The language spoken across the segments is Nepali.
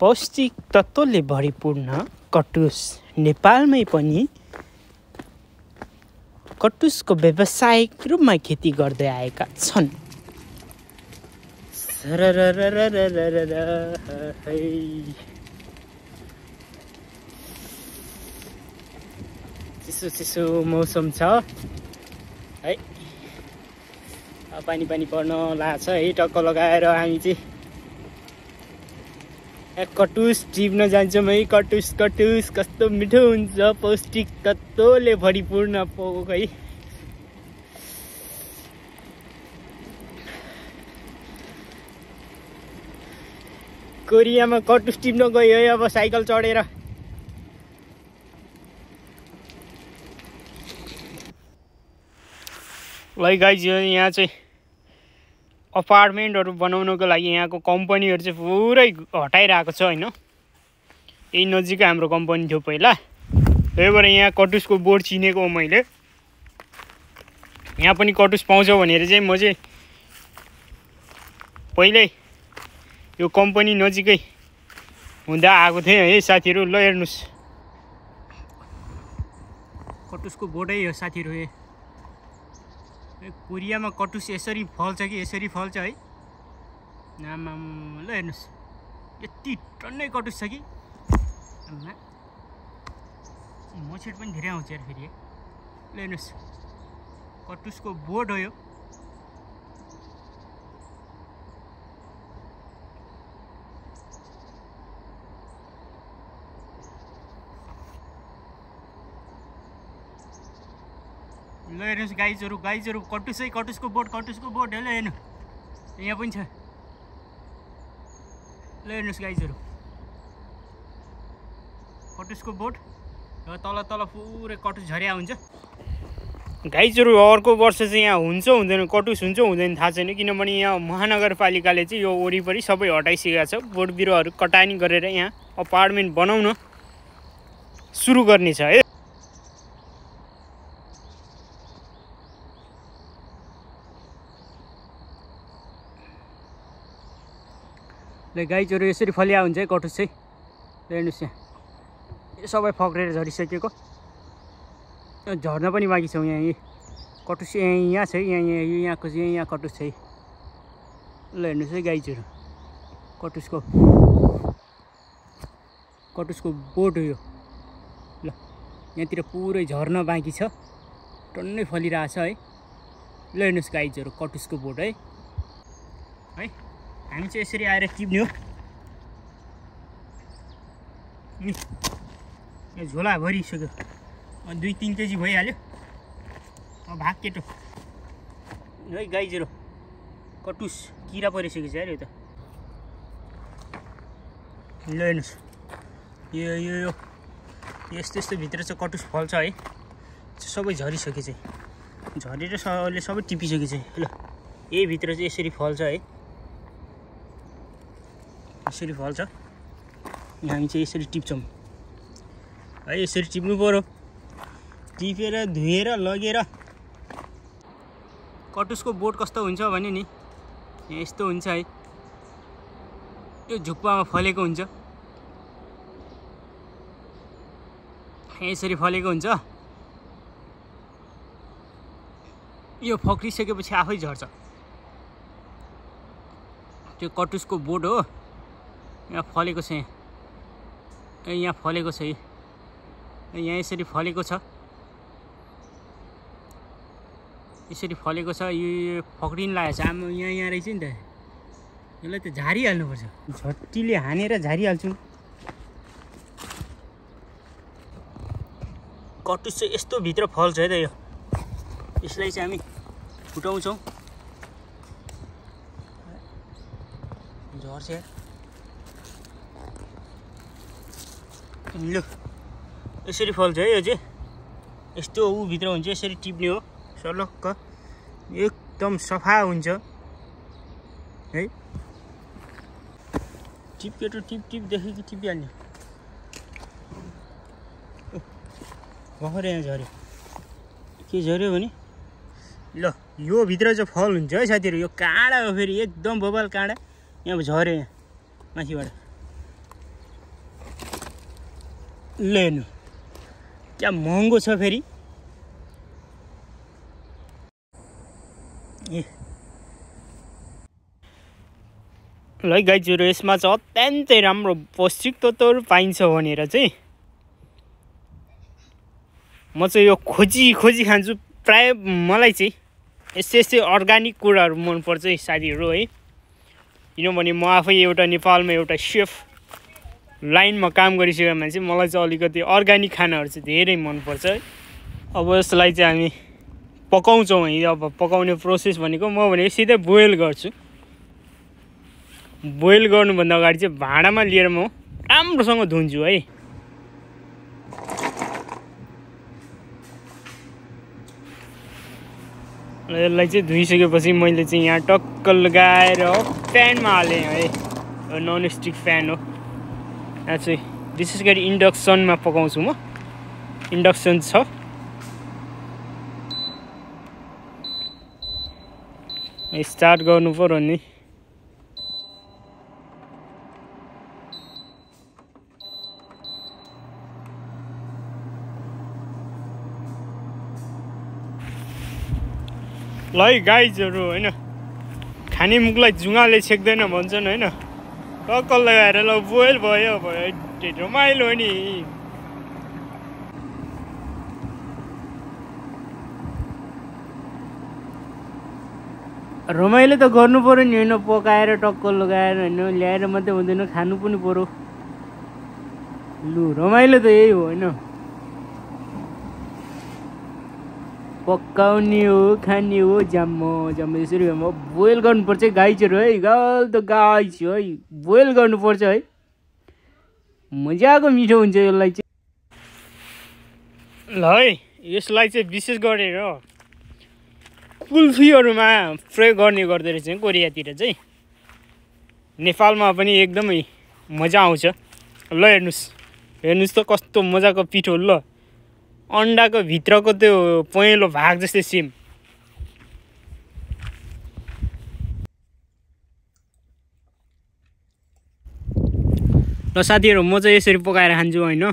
पौष्टिक तत्त्वले भरिपूर्ण कटुस नेपालमै पनि कटुसको व्यावसायिक रूपमा खेती गर्दै आएका छन्। चिसो मौसम छ है, पानी पर्न लाग्छ है। टक्क लगाएर हामी चाहिँ कटुस टिप्न जान्छौँ है। कटुस कस्तो मिठो हुन्छ, पौष्टिक तत्त्वले भरिपूर्ण पोक है। कोरियामा कटुस टिप्न गयो है अब साइकल चढेर। ल गाइज, यहाँ चाहिँ अपार्टमेन्टहरू बनाउनको लागि यहाँको कम्पनीहरू चाहिँ पुरै हटाइरहेको छ होइन। यही नजिकै हाम्रो कम्पनी थियो पहिला, त्यही भएर यहाँ कटुसको बोर्ड चिनेको हो मैले। यहाँ पनि कटुस पाउँछ भनेर चाहिँ म चाहिँ पहिल्यै यो कम्पनी नजिकै हुँदा आएको थिएँ है साथीहरू। ल हेर्नुहोस्, कटुसको बोर्डै हो साथीहरू। कोरियामा कटुस यसरी फल्छ कि यसरी फल्छ है। आमाम, ल हेर्नुहोस्, यति टन्नै कटुस छ कि मछेड पनि धेरै आउँछ यार फेरि। ल हेर्नुहोस्, कटुसको बोर्ड हो यो। ल हेर्नुहोस् गाइजहरू, कटुसको बोर्ड हेर्नु हेर्नु, यहाँ पनि छ। ल हेर्नुहोस् गाइजहरू, कटुसको बोर्ड र तल पुरै कटुस झरिया हुन्छ। गाइजहरू, अर्को वर्ष चाहिँ यहाँ हुन्छ हुँदैन, कटुस हुन्छ हुँदैन थाहा छैन, किनभने यहाँ महानगरपालिकाले चाहिँ यो वरिपरि सबै हटाइसकेको छ। बोट बिरुवाहरू कटानी गरेर यहाँ अपार्टमेन्ट बनाउन सुरु गर्नेछ है। ल गाइजहरू, यसरी फलिया हुन्छ है कटुस चाहिँ। हेर्नुहोस्, यहाँ यो सबै फक्रेर झरिसकेको, झर्न पनि बाँकी छ। यहाँ कटुस यहाँ छ, यहाँको चाहिँ यहाँ कटुस छ। ल हेर्नुहोस् है गाइजहरू, कटुसको बोट हो यो। ल यहाँतिर पुरै झर्न बाँकी छ, टन्नै फलिरहेछ है। ल हेर्नुहोस् गाइजहरू, कटुसको बोट है। हामी चाहिँ यसरी आएर टिप्ने हो। यो झोला भरिसक्यो, 2-3 केजी भइहाल्यो। अब भाग केटो है गाइजहरू, कटुस किरा परिसकेको छ यार यो त। ल हेर्नुहोस्, यो यस्तो भित्र चाहिँ कटुस फल्छ है। सबै झरिसकेको चाहिँ, झरेर सबै टिपिसकेको छ। ल यही भित्र चाहिँ यसरी फल्छ है, यसरी फल्छ। हामी चाहिँ यसरी टिप्छौँ है, यसरी टिप्नु पर्यो। टिपेर धुएर लगेर कटुसको बोट कस्तो हुन्छ भने नि यस्तो हुन्छ है। यो झुप्पामा फलेको हुन्छ, यसरी फलेको हुन्छ। यो फक्रिसकेपछि आफै झर्छ। त्यो कटुसको बोट हो, यहाँ फलेको छ। यहाँ फलेको छ, यहाँ यसरी फलेको छ, यसरी फलेको छ। यो फक्रिन लागेको छ। आमा यहाँ रहेछ नि त, यसलाई त झारिहाल्नुपर्छ। झट्टीले हानेर झारिहाल्छौँ। कटुस चाहिँ यस्तो भित्र फल्छ है त यो। यसलाई चाहिँ हामी फुटाउँछौँ। झर्छ ल, यसरी फल्छ है यो चाहिँ। यस्तो ऊ भित्र हुन्छ, यसरी टिप्ने हो। सलक्क एकदम सफा हुन्छ है। टिपकेटो टिपदेखि टिपिहाल्ने। भर्खर यहाँ झऱ्यो। के झऱ्यो भने ल यो भित्र चाहिँ फल हुन्छ है साथीहरु यो काँडा हो फेरि एकदम बबाल काँडा यहाँ झरे माथिबाट लेनु क्या महँगो छ फेरि ल गाइजहरु यसमा चाहिँ अत्यन्तै राम्रो पौष्टिक तत्त्वहरु पाइन्छ भनेर चाहिँ म चाहिँ यो खोजी खान्छु प्राय मलाई चाहिँ यस्तै अर्गानिक कुराहरु मन पर्छ है साथीहरु है किनभने म आफै एउटा नेपालमा एउटा शेफ लाइनमा काम गरिसकेको मान्छे मलाई चाहिँ अलिकति अर्गानिक खानाहरु चाहिँ धेरै मन पर्छ है अब यसलाई चाहिँ हामी पकाउँछौं है अब पकाउने प्रोसेस भनेको म भने सिधै बोइल गर्छु बोइल गर्नु भन्दा अगाडि चाहिँ भाँडामा लिएर म राम्रोसँग धुन्छु है यसलाई चाहिँ धुइसकेपछि मैले चाहिँ यहाँ टक्क लगाएर प्यानमा हालेँ है नन स्टिक प्यान हो यहाँ चाहिँ विशेष गरी इन्डक्सनमा पकाउँछु म इन्डक्सन छ स्टार्ट गर्नु पर्यो नि ल गाइजहरु हैन खाने मुखलाई जुङ्गाले छेक्दैन भन्छन् हैन टक्क लगाएर ल बोइल भयो रमाइलो नि रमाइलो त गर्नु पर्यो नि हैन पकाएर टक्क लगाएर हैन ल्याएर मात्रै हुँदैन खानु पनि पर्यो लु रमाइलो त यही हो हैन पकाउने हो खाने हो जम्मो यसरी म बोइल गर्नुपर्छ गाइजहरु है गाल त गाइज है बोइल गर्नुपर्छ है मजाको मिठो हुन्छ यसलाई चाहिँ ल है यसलाई चाहिँ विशेष गरेर कुल्फीहरुमा प्रयोग गर्ने गर्दै रहेछ कोरियातिर चाहिँ नेपालमा पनि एकदमै मजा आउँछ ल हेर्नुस् त कस्तो मजाको पिठो ल अन्डाको भित्रको त्यो पहेँलो भाग जस्तै सेम ल साथीहरु म चाहिँ यसरी पकाएर खान्छु हैन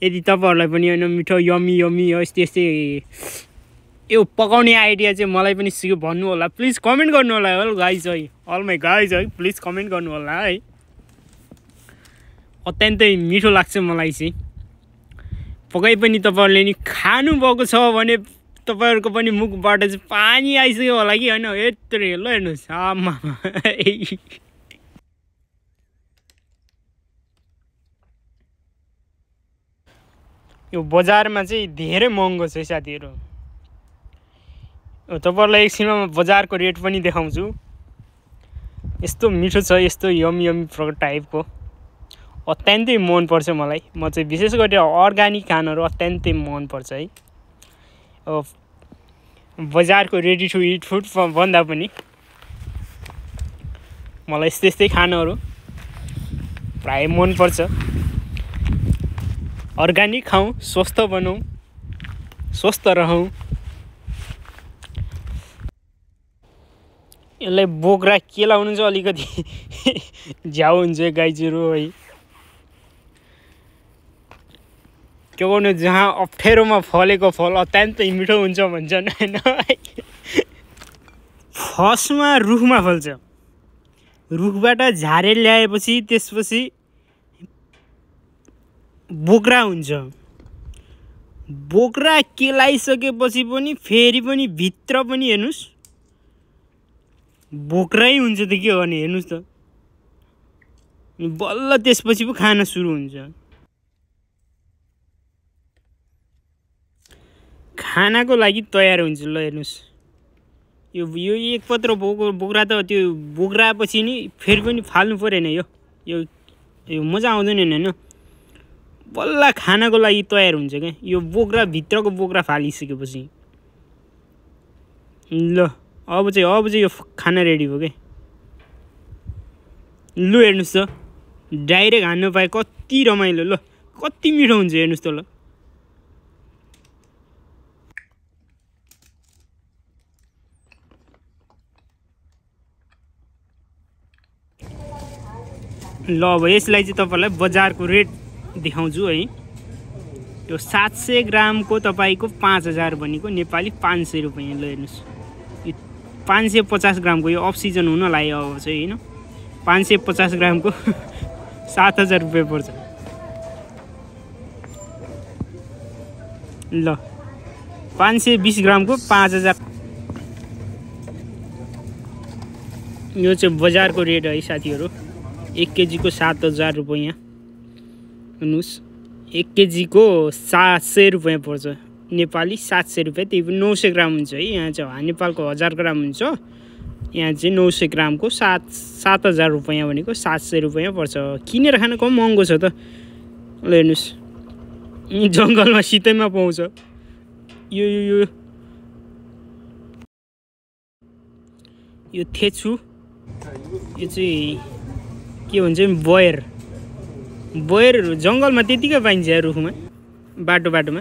यदि तपाईहरुलाई पनि हैन मिठो यम्मी यस्तै यो पकाउने आइडिया चाहिँ मलाई पनि सिक्यो भन्नु होला प्लिज कमेन्ट गर्नु होला गाइज है अल माइ गाइज है प्लिज कमेन्ट गर्नु होला है अत्यन्तै मिठो लाग्छ मलाई चाहिँ पकाइ पनि तपाईहरुले नि खानु भएको छ भने तपाईहरुको पनि मुखबाट चाहिँ पानी आइसक्यो होला कि हैन यत्रो ल हेर्नुस् आमा यो बजारमा चाहिँ धेरै महँगो छ साथीहरु तपाईहरुलाई एकछिनमा बजारको रेट पनि देखाउँछु यस्तो मिठो छ यस्तो यमी टाइपको अत्यन्तै मन पर्छ मलाई म चाहिँ विशेष गरी अर्गानिक खानाहरु अत्यन्तै मन पर्छ है बजारको रेडी टु इट फुड भन्दा पनि मलाई यस्तै खानाहरु प्राय मन पर्छ अर्गानिक खाऊ स्वस्थ बनौं स्वस्थ रहौं यसलाई बोक्रा केलाउनु चाहिँ अलिकति झ्याउ हुन्छ गाइजहरु है के गर्नु जहाँ अप्ठ्यारोमा फलेको फल अत्यन्तै मिठो हुन्छ भन्छन् हैन फर्स्टमा रुखमा फल्छ रुखबाट झारेर ल्याएपछि त्यसपछि बोक्रा हुन्छ बोक्रा केलाइसकेपछि पनि फेरि पनि भित्र पनि हेर्नुस् बोक्रै हुन्छ त के गर्ने हेर्नुस् त बल्ल त्यसपछि पो खान सुरु हुन्छ खानाको लागि तयार हुन्छ ल हेर्नुस् यो एक पत्र बोक्रा त त्यो बोक्रापछि नि फेरि पनि फाल्नु पर्दैन यो मजा आउँदैन हैन बल्ल खानाको लागि तयार हुन्छ के यो बोक्रा भित्रको बोक्रा फालिसकेपछि ल अब चाहिँ यो खाना रेडी भयो के लु हेर्नुस् त डाइरेक्ट हान्न पाए कति रमाइलो ल कति मिठो हुन्छ हेर्नुस् त ल ल अब यसलाई चाहिँ तपाईँलाई बजारको रेट देखाउँछु है। यो 700 ग्रामको तपाईँको 5000 भनेको नेपाली 500 रुपियाँ। ल हेर्नुहोस्, यो 550 ग्रामको यो अफ सिजन हुन लाग्यो अब चाहिँ होइन, 550 ग्रामको 7000 रुपियाँ पर्छ। ल 520 ग्रामको 5000। यो चाहिँ बजारको रेट है साथीहरू। 1 केजीको 7000 रुपियाँ। हेर्नुहोस् 1 केजीको 700 रुपियाँ पर्छ नेपाली, 700 रुपियाँ। त्यही पनि 900 ग्राम हुन्छ है। यहाँ चाहिँ नेपालको 1000 ग्राम हुन्छ, यहाँ चाहिँ 900 ग्रामको 7000 रुपियाँ भनेको 700 रुपियाँ पर्छ। किनेर खान कम महँगो छ त। ल हेर्नुहोस् जङ्गलमा सितैमा पाउँछ। यो थेचु, यो चाहिँ के भन्छ बयर जङ्गलमा त्यतिकै पाइन्छ रुखमा, बाटोमा।